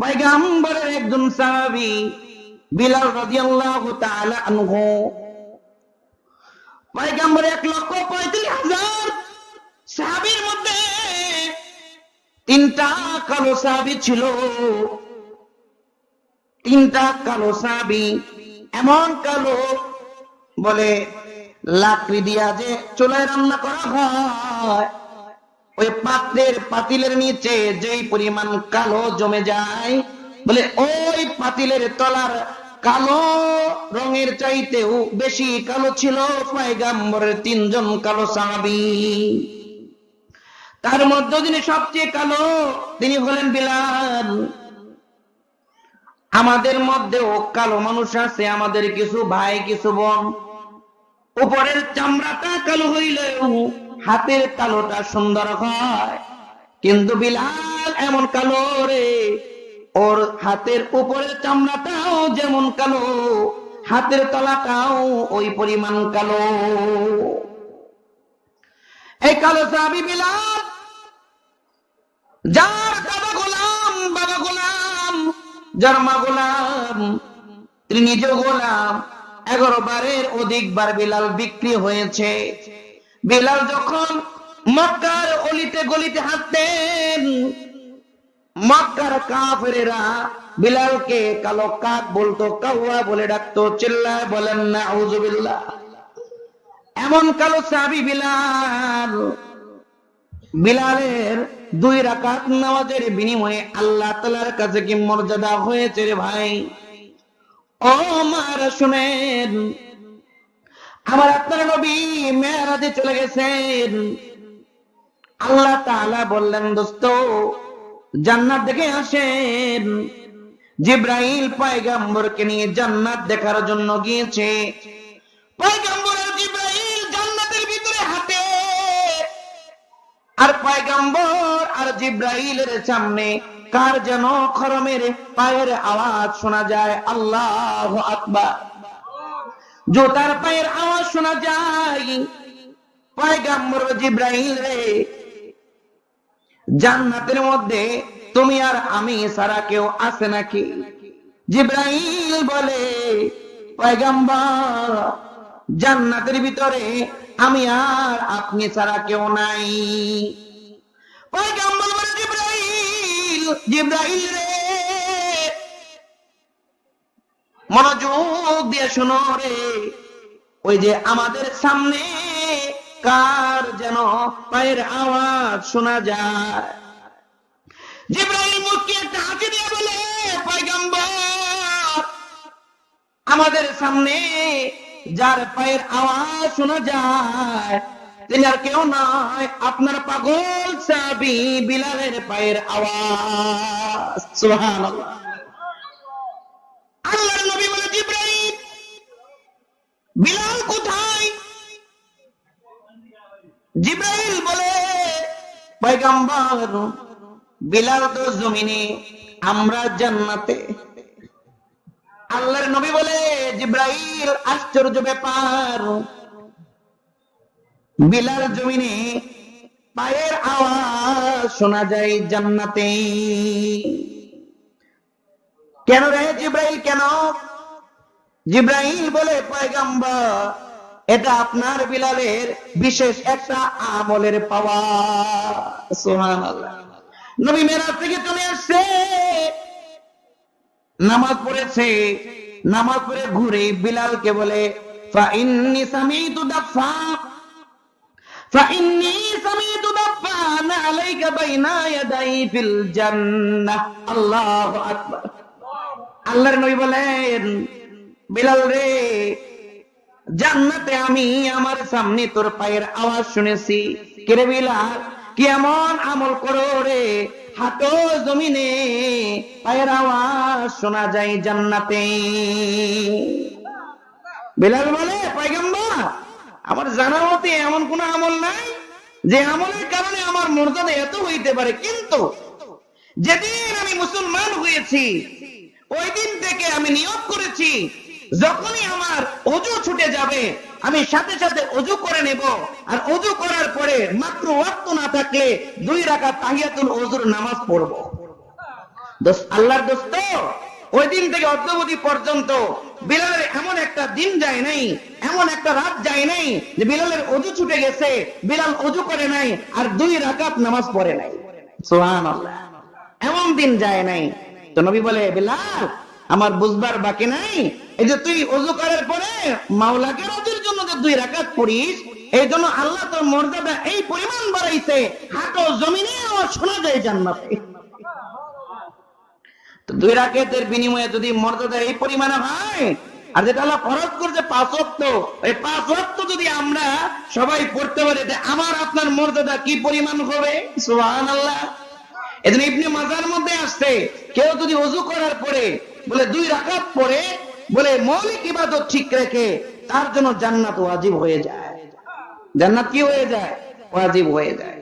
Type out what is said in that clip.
পয়গম্বরের একজন সাহাবী বিলাল রাদিয়াল্লাহু তাআলা আনহু, পয়গম্বর 1,35,000 সাহাবীর মধ্যে 3টা কালো সাহাবী ছিল। 3টা কালো সাহাবী, এমন কালো বলে লাকড়ি দিয়া যে চুলায় রান্না করা হয়, ওই পাতিলের নিচে যেই পরিমাণ কালো জমে যায়, বলে ওই পাতিলের তলার কালো রঙের চাইতেও বেশি কালো ছিল পয়গম্বরের 3জন কালো সাহাবী। তার মধ্যে যিনি সবচেয়ে কালো তিনি হলেন বিলাল। আমাদের মধ্যেও কালো মানুষ আছে, আমাদের কিছু ভাই কিছু বোন, উপরের চামড়াটা কালো হইলেও হাতের কালোটা সুন্দর হয়, কিন্তু বিলাল এমন কালো রে, ওর হাতের উপরের চামড়াটাও যেমন কালো, হাতের তলাটাও ওই পরিমাণ কালো। এই কালো সাহাবী বিলাল, যার দাদা গোলাম, বাবা গোলাম, যার মা গোলাম, তিনি নিজেও গোলাম। 11 বারের অধিকবার বিলাল বিক্রি হয়েছে। বিলাল যখন মক্কার অলিতে গলিতে হাঁটতেন, মক্কার কাফেরেরা বিলালকে কালো কাক বলতো, কাওয়া বলে ডাকতো। চিল্লায় বলেন নাউযুবিল্লাহ। এমন কালো সাহাবী বিলাল। বিলালের 2 রাকাত নামাজের বিনিময়ে আল্লাহ তাআলার কাছে কি মর্যাদা হয়েছে রে ভাই। ও মারা শুনেন, আমার আপনার নবী মেরাজে চলে গেছেন। আল্লাহ তাআলা বললেন, দোস্ত জান্নাত দেখে আসেন। জিবরাইল পয়গম্বরকে নিয়ে জান্নাত দেখার জন্য গিয়েছে। পয়গম্বর আর জিবরাইল জান্নাতের ভিতরে হাঁটে, আর পয়গম্বর আর জিবরাইলের সামনে কার যেন খরমের পায়ের আওয়াজ শোনা যায়। আল্লাহু আকবার। জুতার পায়ের আওয়াজ শোনা যায়। পয়গম্বর জিবরাইল রে, জান্নাতের মধ্যে তুমি আর আমি ছাড়া কেউ আছে নাকি? জিবরাইল বলে, পয়গম্বর জান্নাতের ভিতরে আমি আর আপনি ছাড়া কেউ নাই। পয়গম্বর বলে, জিবরাইল, জিবরাইল রে, মনোযোগ দিয়ে শোনো রে, ওই যে আমাদের সামনে কার যেন পায়ের আওয়াজ শোনা যায়। জিবরাইল মুখে একটা হাসি দিয়ে বলে, পয়গম্বর আমাদের সামনে যার পায়ের আওয়াজ শোনা যায় তিনি আর কেউ নয়, আপনার পাগল সাহাবী বিলালের পায়ের আওয়াজ। সুবহানাল্লাহ। আল্লাহর নবী বলে, জিবরাইল বিলাল কোথায়? জিবরাইল বলে, পয়গম্বর বিলাল তো জমিনে, আমরা জান্নাতে। আল্লাহর নবী বলে, জিবরাইল আশ্চর্য ব্যাপার, বিলাল জমিনে, পায়ের আওয়াজ শোনা যায় জান্নাতে। কেন রে জিবরাইল, কেন? জিবরাইল বলে, পয়গম্বর এটা আপনার বিলালের বিশেষ একটা আমলের পাওয়া। সুবহানাল্লাহ। নবী মেরাজ থেকে চলে আসছে, নামাজ পড়েছে, নামাজ পড়ে ঘুরে বিলালকে বলে, ফাইন্নী সামিতু দাফা, ফাইন্নী সামিতু দাফান আলাইকা বাইনা ইয়াদাই ফিল জান্নাহ। আল্লাহু আকবার। আল্লাহর নবী বলেন, বিলাল রে, জান্নাতে আমি আমার সামনে তোর পায়ের আওয়াজ শুনেছি। কে বিলাল, কি এমন আমল করো রে, হাঁটো জমিনে, পায়ের আওয়াজ শোনা যায় জান্নাতে। বিলাল বলে, পয়গম্বর আমার জানা মতে এমন কোন আমল নাই যে আমলের কারণে আমার মর্যাদা এত হইতে পারে, কিন্তু যেদিন আমি মুসলমান হয়েছি ওই দিন থেকে আমি নিয়ত করেছি, যখনই আমার ওযু ছুটে যাবে আমি সাথে সাথে ওযু করে নেব, আর ওযু করার পরে মাত্র ওয়াক্ত না থাকলে 2 রাকাত তাহিয়াতুল ওযুর নামাজ পড়ব। আল্লাহর দোস্ত, ওই দিন থেকে অদ্যাবধি পর্যন্ত বিলালের এমন একটা দিন যায় নাই, এমন একটা রাত যায় নাই যে বিলালের ওযু ছুটে গেছে, বিলাল ওযু করে নাই আর 2 রাকাত নামাজ পড়ে নাই। সুবহানাল্লাহ, এমন দিন যায় নাই। তো নবী বলে, বিলাল আমার বুঝবার বাকি নাই, এই যে তুই ওযু করার পরে মাওলাকে রাজির জন্য যে 2 রাকাত পড়িস, এই জন্য আল্লাহ তোর মর্যাদা এই পরিমাণ বাড়াইছে, হাঁটো জমিনে আর শোনা যায় জান্নাতে। 2 রাকাতের বিনিময়ে যদি মর্যাদা এই পরিমাণে হয়, আর যেটা আল্লাহ ফরজ করেছে 5 ওয়াক্ত, এই 5 ওয়াক্ত যদি আমরা সবাই পড়তে পারি, আমার আপনার মর্যাদা কি পরিমাণ হবে। সুবহানাল্লাহ। এজন্য ইবনে মাজার মধ্যে আসছে, কেউ যদি ওযু করার পরে বলে 2 রাকাত পড়ে, বলে মৌলিক ইবাদত ঠিক রেখে, তার জন্য জান্নাত ওয়াজিব হয়ে যায়। জান্নাত কি হয়ে যায়? ওয়াজিব হয়ে যায়।